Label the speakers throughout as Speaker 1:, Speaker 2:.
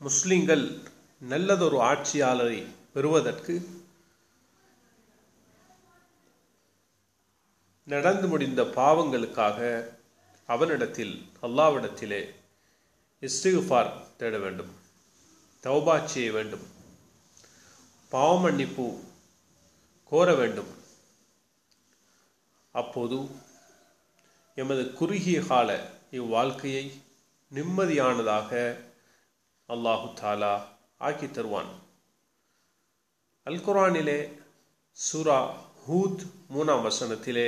Speaker 1: முஸ்லிம்கள் நல்லதொரு ஆட்சியாளரை பெறுவதற்கு நடந்து முடிந்த பாவங்களுக்காக அவனிடத்தில் அல்லாஹ்விடத்திலே இஸ்திக்ஃபார் தேட வேண்டும், தௌபா செய்ய வேண்டும், பாவ மன்னிப்பு கோர வேண்டும். அப்போது எமது குறுகிய கால இவ்வாழ்க்கையை நிம்மதியானதாக அல்லாஹு தாலா ஆக்கி தருவான். அல் குர்ஆனிலே சூரா ஹூத் 3ஆம் வசனத்திலே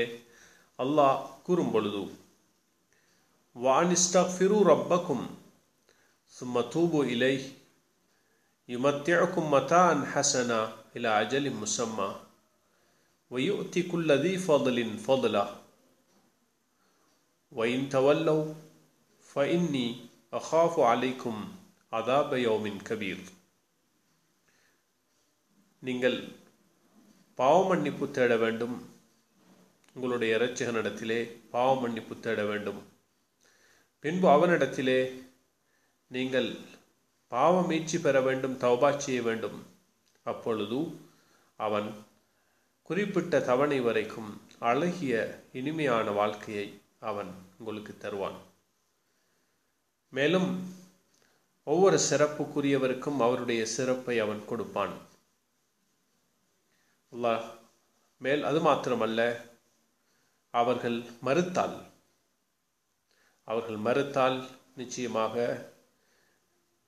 Speaker 1: அல்லாஹ் கூறும் பொழுது, வானிஸ்தக்ஃபிரு ரப்பக்கும் சும்ம தூபு இலைஹ் யுமத்திஉக்கும் மத்ஆன் ஹஸனா இலா அஜலின் முஸம்மா வயுத்தி குல்ல தி ஃபضலின் ஃபضலா வஇன் தவல்லவ் ஃபஇன்னி அகாஃபு அலைக்கும் அதாப யௌமின் கபீர். நீங்கள் பாவ மன்னிப்பு தேட வேண்டும், உங்களுடைய இரட்சகனிடத்திலே பாவ மன்னிப்பு தேட வேண்டும். பின்பு அவனிடத்திலே நீங்கள் பாவ மீட்சி பெற வேண்டும், தௌபா செய்ய வேண்டும். அப்பொழுது அவன் குறிப்பிட்ட தவணை வரைக்கும் அழகிய இனிமையான வாழ்க்கையை அவன் உங்களுக்கு தருவான். மேலும் ஒவ்வொரு சிறப்புக்குரியவருக்கும் அவருடைய சிறப்பை அவன் கொடுப்பான். அல்லாஹ் அது மாத்திரமல்ல, அவர்கள் மறுத்தால் நிச்சயமாக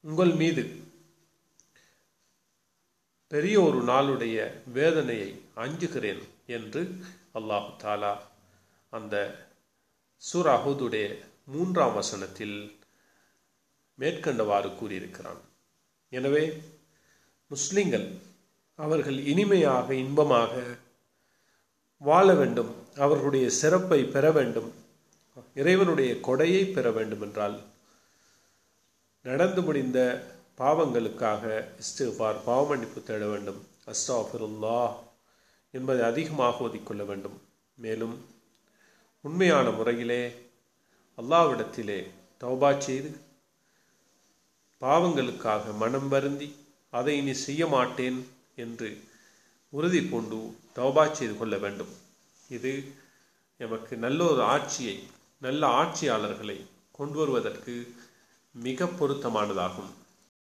Speaker 1: உங்கள் மீது பெரிய ஒரு நாளுடைய வேதனையை அஞ்சுகிறேன் என்று அல்லாஹு தாலா அந்த சூரா ஹூதுடைய 3ஆம் வசனத்தில் மேற்கண்டவாறு கூறியிருக்கிறான். எனவே முஸ்லிம்கள் அவர்கள் இனிமையாக இன்பமாக வாழ வேண்டும், அவர்களுடைய சிறப்பை பெற வேண்டும், இறைவனுடைய கொடையை பெற வேண்டும் என்றால் நடந்து முடிந்த பாவங்களுக்காக இஸ்திக்ஃபார் பாவ மன்னிப்பு தேட வேண்டும், அஸ்தக்ஃபிருல்லாஹ் என்பதை அதிகமாக ஓதிக்கொள்ள வேண்டும். மேலும் உண்மையான முறையிலே அல்லாஹ்விடத்திலே தௌபா செய்து பாவங்களுக்காக மனம் வருந்தி அதை இனி செய்ய மாட்டேன் என்று உறுதி பூண்டு தௌபா செய்து கொள்ள வேண்டும். இது எமக்கு நல்ல ஒரு ஆட்சியை, நல்ல ஆட்சியாளர்களை கொண்டு வருவதற்கு மிக பொருத்தமானதாகும்.